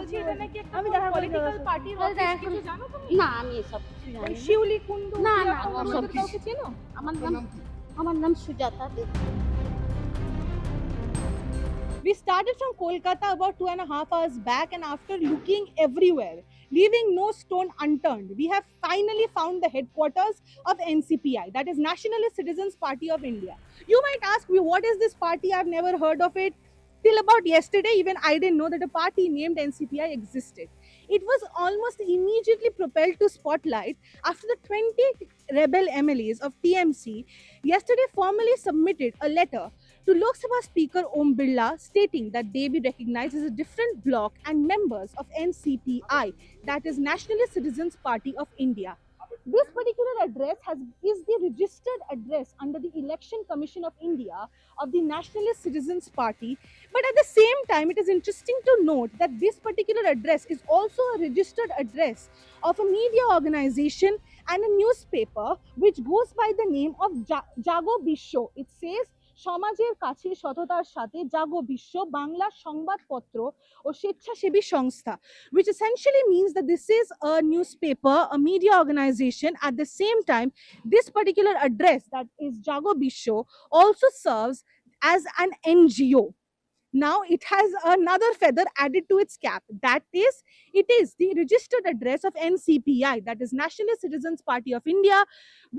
বলছি এটা নাকি একটা আমি দেখা করে পলিটিক্যাল দেবো। পার্টির তাহলে অফিস, দেখা কিছু করে- জানো তুমি? না আমি এসব কিছু জানি ওই না। শিউলি কুন্ডু, না, উতিয়া না, কুন্ডু, ওসব ওদের কাউকে চেনো? আমার নাম সুজাতা দে। We started from Kolkata about 2.5 hours back, and after looking everywhere, leaving no stone unturned, we have finally found the headquarters of NCPI, that is Nationalist Citizens Party of India. You might ask me, what is this party? I've never heard of it. Till about yesterday, even I didn't know that a party named NCPI existed. It was almost immediately propelled to spotlight after the 20 rebel MLAs of TMC yesterday formally submitted a letter to Lok Sabha Speaker Om Birla, stating that they be recognized as a different bloc and members of NCPI, that is Nationalist Citizens Party of India. This particular address is the registered address under the Election Commission of India of the Nationalist Citizens Party. But at the same time, it is interesting to note that this particular address is also a registered address of a media organization and a newspaper which goes by the name of Jago Bisho. It says সমাজের কাছে সততার সাথে জাগো বিশ্ব বাংলা সংবাদপত্র ও স্বেচ্ছাসেবী সংস্থা, which essentially means that this is a newspaper, a media organization. At the same time, this particular address, that is Jago Bisho, also serves as an NGO. Now it has another feather added to its cap, that is, it is the registered address of NCPI, that is National Citizens Party of India,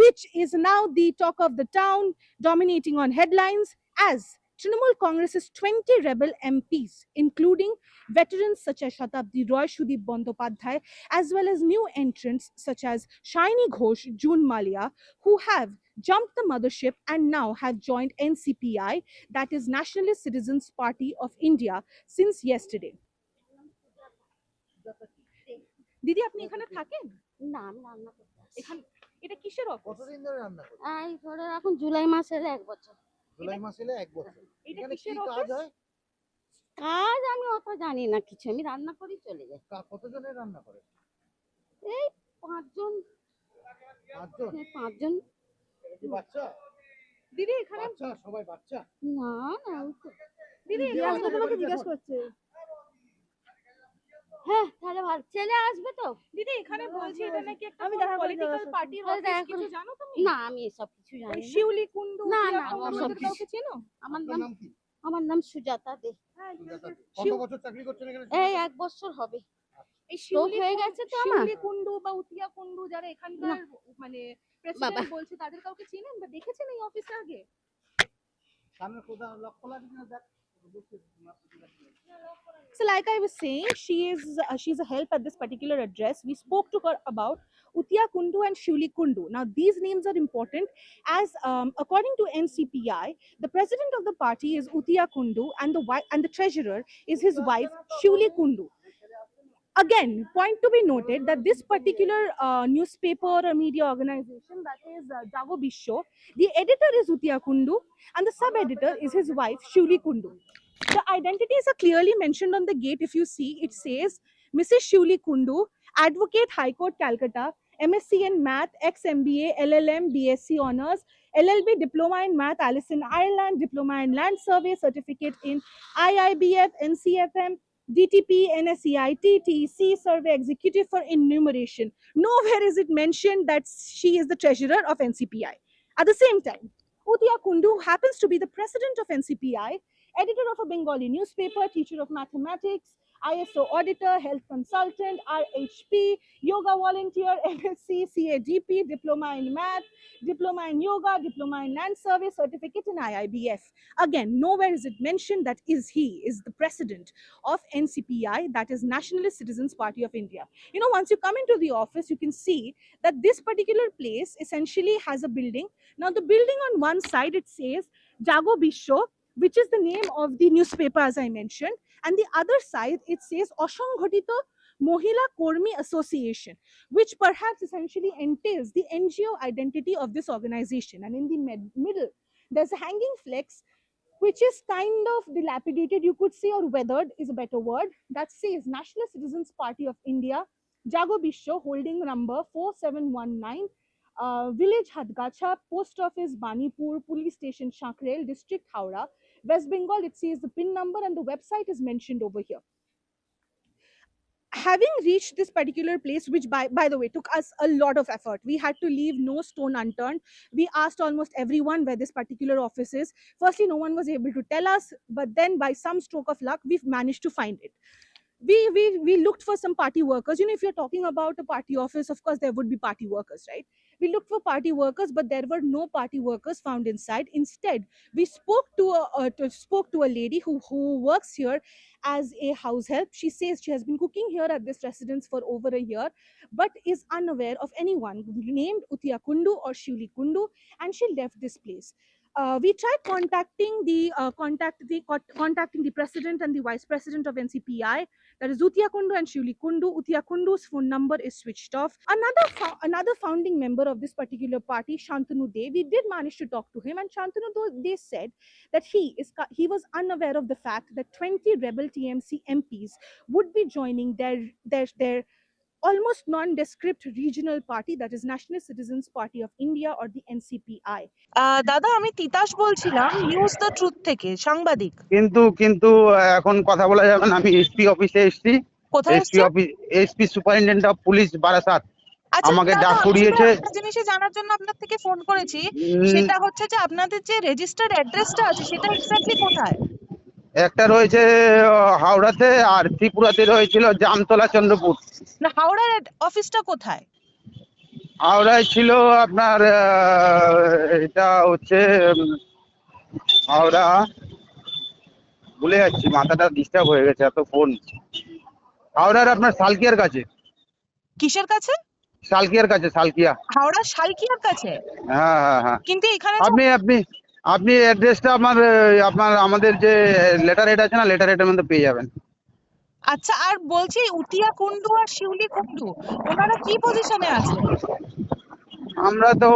which is now the talk of the town, dominating on headlines, as Trinamool Congress's 20 rebel MPs, including veterans such as Shatabdi Roy, Sudip Bandyopadhyay, as well as new entrants such as Shaini Ghosh, June Malia, who have jumped the mothership and now have joined NCPI, that is Nationalist Citizens Party of India, since yesterday. দিদি আপনি এখানে থাকেন? না আমি রান্না করতে আসি। এখানে এটা কিসের অফিস? কতদিন ধরে রান্না করো? এই ধরে এখন জুলাই মাস এলে 1 বছর। জুলাই মাস এলে 1 বছর। এটা এখানে কি কিসের কাজ অফিস? হয়? কাজ আমি অত জানি না কিছু, আমি রান্না করি চলে যাই। কতজনের রান্না করে? এই 5 জন। 5 জন? 5 জন। এটা কি বাচ্চা? দিদি এখানে বাচ্চা সবাই বাচ্চা? না না ওই তো। দিদি কেউ এখানে আসবে তোমাকে বাড়িতে জিজ্ঞেস এখন? করছে। হ্যাঁ তাহলে ভালো, ছেলে আসবে তো? দিদি এখানে বলছি এটা নাকি একটা আমি দেখা করে পলিটিক্যাল দেবো। পার্টির তাহলে অফিস, দেখা কিছু করে- জানো তুমি? না আমি এসব কিছু জানি ওই না। শিউলি কুন্ডু, না, উতিয়া না, কুন্ডু, ওসব ওদের কিছু- কাউকে চেনো? আমার আপনার নাম নাম কি? আমার নাম সুজাতা দে। সুজাতা। কত বছর চাকরি করছেন এখানে? এই 1 বছর হবে। এই শিউলি হয়ে গেছে তো আমার। শিউলি কুন্ডু বা উতিয়া কুন্ডু যারা এখানকার মানে প্রেসিডেন্ট বলছে, তাদের কাউকে চেনেন বা দেখেছেন এই অফিসে আগে? সামনে কোথা লক্ষ্য লাগে না দেখ। So, like I was saying, she's a help at this particular address. We spoke to her about Utia Kundu and Shuli Kundu. Now, these names are important as, according to NCPI, the president of the party is Utia Kundu, and the treasurer is his wife Shuli Kundu. Again, point to be noted that this particular newspaper or media organization, that is Jago Bisho, the editor is Utia Kundu and the sub-editor is his wife Shuli Kundu. The identities are clearly mentioned on the gate. If you see, it says Mrs. Shuli Kundu, Advocate High Court Calcutta, MSc in Math, ex-MBA, LLM, BSc Honours, LLB Diploma in Math, Alice in Ireland, Diploma in Land Survey, Certificate in IIBF, NCFM, DTP, NSEIT, TEC, Survey Executive for Enumeration. Nowhere is it mentioned that she is the treasurer of NCPI. At the same time, Utia Kundu happens to be the president of NCPI, editor of a Bengali newspaper, teacher of mathematics, ISO auditor, health consultant, RHP, yoga volunteer, MSc, CADP, diploma in math, diploma in yoga, diploma in land survey, certificate in IIBF. Again, nowhere is it mentioned that he is the president of NCPI, that is Nationalist Citizens Party of India. You know, once you come into the office, you can see that this particular place essentially has a building. Now, the building on one side, it says Jago Bisho, which is the name of the newspaper, as I mentioned, and the other side, it says Oshonghatito Mohila Kormi Association, which perhaps essentially entails the NGO identity of this organization. And in the middle, there's a hanging flex, which is kind of dilapidated, you could say, or weathered is a better word, that says National Citizens Party of India, Jago Bisho, holding number 4719, village Hadgacha, post office Banipur, police station Shakrel, district Howrah, West Bengal. It says the PIN number and the website is mentioned over here. Having reached this particular place, which by the way took us a lot of effort, we had to leave no stone unturned. We asked almost everyone where this particular office is. Firstly, no one was able to tell us, but then by some stroke of luck, we've managed to find it. We looked for some party workers. You know, if you're talking about a party office, of course there would be party workers, right? We looked for party workers, but there were no party workers found inside. Instead, we spoke to a lady who works here as a house help. She says she has been cooking here at this residence for over a year, but is unaware of anyone named Utia Kundu or Shuli Kundu, and she left this place. We tried contacting the president and the vice president of NCPI, that is Utia Kundu and Shuli Kundu. Utia Kundu's phone number is switched off. Another founding member of this particular party, Shantanu De, we did manage to talk to him, and Shantanu De said that he was unaware of the fact that 20 rebel TMC MPs would be joining their almost nondescript regional party, that is National Citizens Party of India, or the NCPI. দাদা আমি তিতাস বলছিলাম news the truth থেকে, সাংবাদিক। কিন্তু কিন্তু এখন কথা বলা যাবে না, আমি এসপি অফিসে এসেছি। কোথায় এসপি এসছেন? Office, SP superintendent of police Barasat আচ্ছা আমাকে দাদা, ডাক আসলে পড়িয়েছে। একটা জিনিসই জানার জন্য আপনার থেকে ফোন করেছি, উম, সেটা হচ্ছে যে আপনাদের যে রেজিস্টার্ড অ্যাড্রেসটা আছে সেটা এক্স্যাক্টলি কোথায়? একটা রয়েছে হাওড়াতে, আর ত্রিপুরাতে রয়েছিল জামতলা চন্দ্রপুর। না, হাওড়ার অফিসটা কোথায়? হাওড়ায় ছিল আপনার এটা হচ্ছে হাওড়া, ভুলে যাচ্ছি, মাথাটা ডিস্টার্ব হয়ে গেছে এত ফোন। হাওড়ার আপনার সালকিয়ার কাছে। কিসের কাছে? সালকিয়ার কাছে, সালকিয়া। হাওড়া শালকিয়ার কাছে? হ্যাঁ হ্যাঁ হ্যাঁ। কিন্তু এখানে তো আপনি আপনি আপনি অ্যাড্রেসটা আপনার আমাদের যে লেটার হেড আছে না, লেটার হেডের মধ্যে পেয়ে যাবেন। আচ্ছা, আর বলছি উতিয়া কুন্ডু আর শিউলি কুন্ডু ওনারা কি পজিশনে আছে? আমরা তো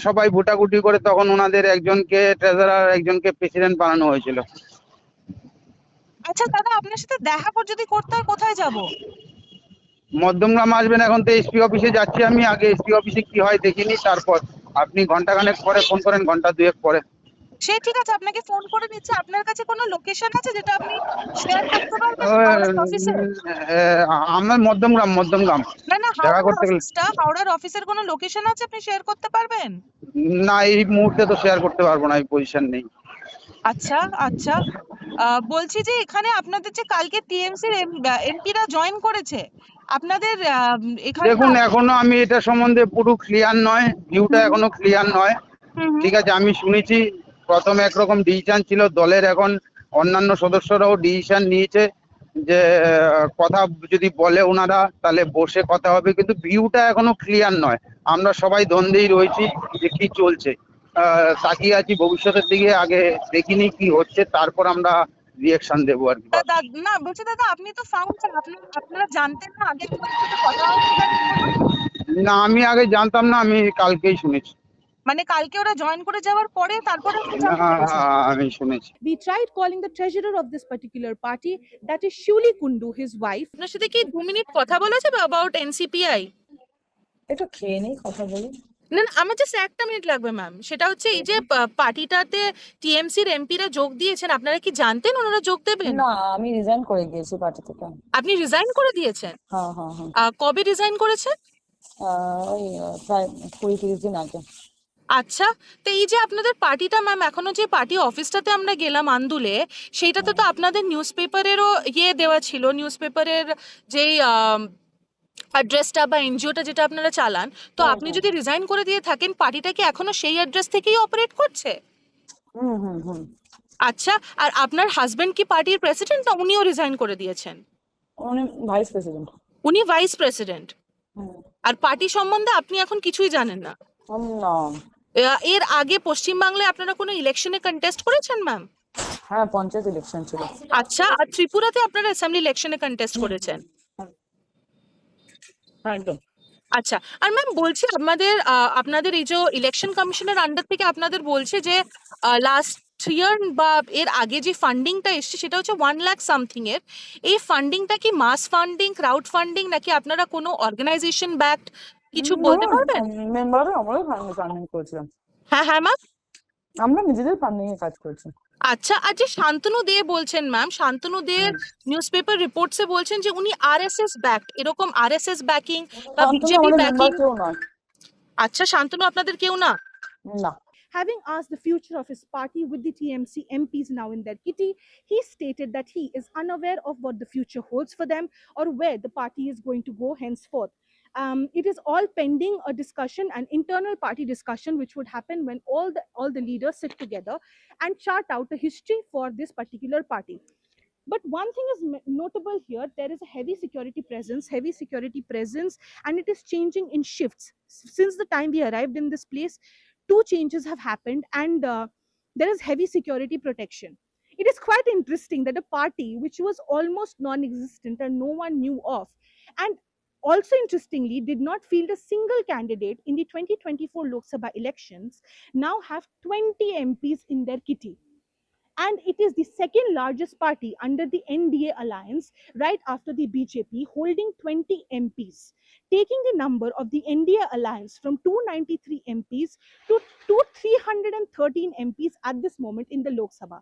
সবাই ভোটাভুটি করে তখন ওনাদের একজনকে ট্রেজারার, একজনকে প্রেসিডেন্ট বানানো হয়েছিল। আচ্ছা দাদা, আপনার সাথে দেখা যদি করতে হয় কোথায় যাব? মধ্যমগ্রাম আসবেন, এখন তো এসপি অফিসে যাচ্ছি আমি। আগে এসপি অফিসে কি হয় দেখিনি, তারপর আপনি ঘন্টাখানেক পরে ফোন করেন, ঘন্টা দুয়েক পরে। সে ঠিক আছে, আপনাকে ফোন করে নিচ্ছে। আপনার কাছে কোনো লোকেশন আছে যেটা আপনি শেয়ার করতে পারবেন ওই, হাওড়ার অফিসে? আমার মধ্যমগ্রাম না না, দেখা হাওড়ার করতে গেলে। অফিসটা, হাওড়ার অফিসের কোনো লোকেশন আছে আপনি শেয়ার করতে পারবেন? না, এই মুহূর্তে তো শেয়ার করতে পারবো না, এই পজিশন নেই। আচ্ছা আচ্ছা, বলছি যে এখানে আপনাদের যে কালকে টিএমসির এমপিরা জয়েন করেছে আপনাদের এখানে। দেখুন, এখনো আমি এটা সম্বন্ধে পুরো ক্লিয়ার নয়, ভিউটা হুম এখনো ক্লিয়ার নয়। হুম হুম। ঠিক আছে, আমি শুনেছি প্রথমে একরকম ডিসিশন ছিল দলের, এখন অন্যান্য সদস্যরাও ডিসিশন নিয়েছে যে কথা যদি বলে ওনারা তাহলে বসে কথা হবে, কিন্তু ভিউটা এখনো ক্লিয়ার নয়। আমরা সবাই দ্বন্দ্বেই রয়েছি যে কি চলছে। তাকিয়ে আছি ভবিষ্যতের দিকে, আগে দেখিনি কি হচ্ছে, তারপর আমরা রিয়েকশন দেবো আর কি। না বলছি দাদা, আপনি তো ফাউন্ডার, আপনারা জানতেন না? আগে আপনাদের সাথে কথা হয়নি এরকম কোনো? না, আমি আগে জানতাম না, আমি কালকেই শুনেছি। মানে কালকে ওরা জয়েন করে যাওয়ার পরে তারপরে আপনি না, জানতে পেরেছেন? আমি শুনেছি। We tried calling the treasurer of this particular party, that is Shuli Kundu, his wife. আপনার সাথে কি 2 মিনিট কথা বলা যাবে অ্যাবাউট এনসিপিআই? একটু খেয়ে নেই, কথা বলি। না না, আমার জাস্ট 1টা মিনিট লাগবে ম্যাম। সেটা হচ্ছে এই যে পার্টিটাতে টিএমসির এমপিরা যোগ দিয়েছেন, আপনারা কি জানতেন ওনারা যোগ দেবেন? না, আমি রিজাইন করে দিয়েছি পার্টি থেকে। আপনি রিজাইন করে দিয়েছেন? হ্যাঁ হ্যাঁ হ্যাঁ। কবে রিজাইন করেছেন? ওই প্রায় 20-30 দিন আগে। আচ্ছা, তো এই যে আপনাদের পার্টিটা ম্যাম, এখনো যে পার্টি অফিসটাতে আমরা গেলাম আন্দুলে, সেইটাতে তো আপনাদের নিউজ পেপারেরও দেওয়া ছিল, নিউজ পেপারের যেই অ্যাড্রেসটা বা এনজিওটা যেটা আপনারা চালান। তো আপনি যদি রিজাইন করে দিয়ে থাকেন, পার্টিটা কি এখনো সেই অ্যাড্রেস থেকেই অপারেট করছে? হুম হুম হুম। আচ্ছা, আর আপনার হাজবেন্ড কি পার্টির প্রেসিডেন্ট, না উনিও রিজাইন করে দিয়েছেন? উনি ভাইস প্রেসিডেন্ট। উনি ভাইস প্রেসিডেন্ট। আর পার্টি সম্বন্ধে আপনি এখন কিছুই জানেন না? না। এর আগে পশ্চিমবাংলায় আপনারা কোনো ইলেকশনে কন্টেস্ট করেছেন ম্যাম? হ্যাঁ, পঞ্চায়েত ইলেকশন ছিল। আচ্ছা, আর ত্রিপুরাতে আপনারা অ্যাসেম্বলি ইলেকশনে কন্টেস্ট করেছেন? হ্যাঁ, একদম। আচ্ছা, আর ম্যাম বলছি আপনাদের এই যে ইলেকশন কমিশনের আন্ডার থেকে আপনাদের বলছে যে লাস্ট ইয়ার বা এর আগে যে ফান্ডিংটা এসছে সেটা হচ্ছে 1 লাখ সামথিং এর। এই ফান্ডিংটা কি মাস ফান্ডিং, ক্রাউড ফান্ডিং, নাকি আপনারা কোনো অর্গানাইজেশন ব্যাকড? কিছু বলতে পারবেন? মেম্বাররা আমরা ফান্ডিং করেছিলাম। হ্যাঁ হ্যাঁ ম্যাম। আমরা নিজেদের ফান্ডিং এ কাজ করেছি। আচ্ছা, আর যে শান্তনু দে বলছেন ম্যাম, শান্তনু দে হুম। নিউজপেপার রিপোর্টসে বলছেন যে উনি আরএসএস ব্যাকড, এরকম আরএসএস ব্যাকিং বা শান্তনু বিজেপি আমাদের মেম্বার ব্যাকিং। কেউ নয়। আচ্ছা, শান্তনু আপনাদের কেউ না? না। Having asked the future of his party with the TMC MPs now in their kitty, he stated that he is unaware of what the future holds for them or where the party is going to go henceforth. It is all pending a discussion, an internal party discussion, which would happen when all the leaders sit together and chart out a history for this particular party. But one thing is notable here: there is a heavy security presence, and it is changing in shifts. Since the time we arrived in this place, two changes have happened, and there is heavy security protection. It is quite interesting that a party which was almost non existent and no one knew of, and also interestingly did not field a single candidate in the 2024 Lok Sabha elections, now have 20 MPs in their kitty. And it is the second largest party under the NDA alliance, right after the BJP, holding 20 MPs, taking the number of the NDA alliance from 293 MPs to 313 MPs at this moment in the Lok Sabha.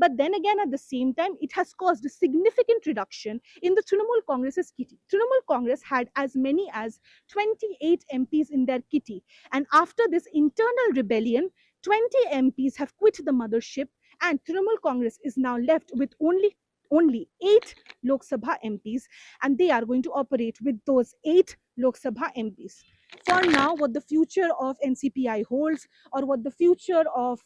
But then again, at the same time, it has caused a significant reduction in the Trinamool Congress's kitty. Trinamool Congress had as many as 28 MPs in their kitty, and after this internal rebellion, 20 MPs have quit the mothership, and Trinamool Congress is now left with only 8 Lok Sabha MPs, and they are going to operate with those 8 Lok Sabha MPs. For now, what the future of NCPI holds, or what the future of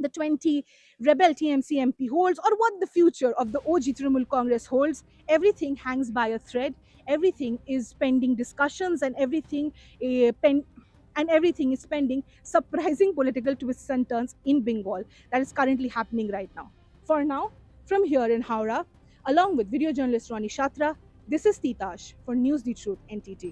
the 20 rebel TMC MP holds, or what the future of the OG Trinamool Congress holds, everything hangs by a thread. Everything is pending discussions, and everything is pending surprising political twists and turns in Bengal that is currently happening right now. For now, from here in Howrah, along with video journalist Ronnie Shatra, this is Titash for News the Truth NTT.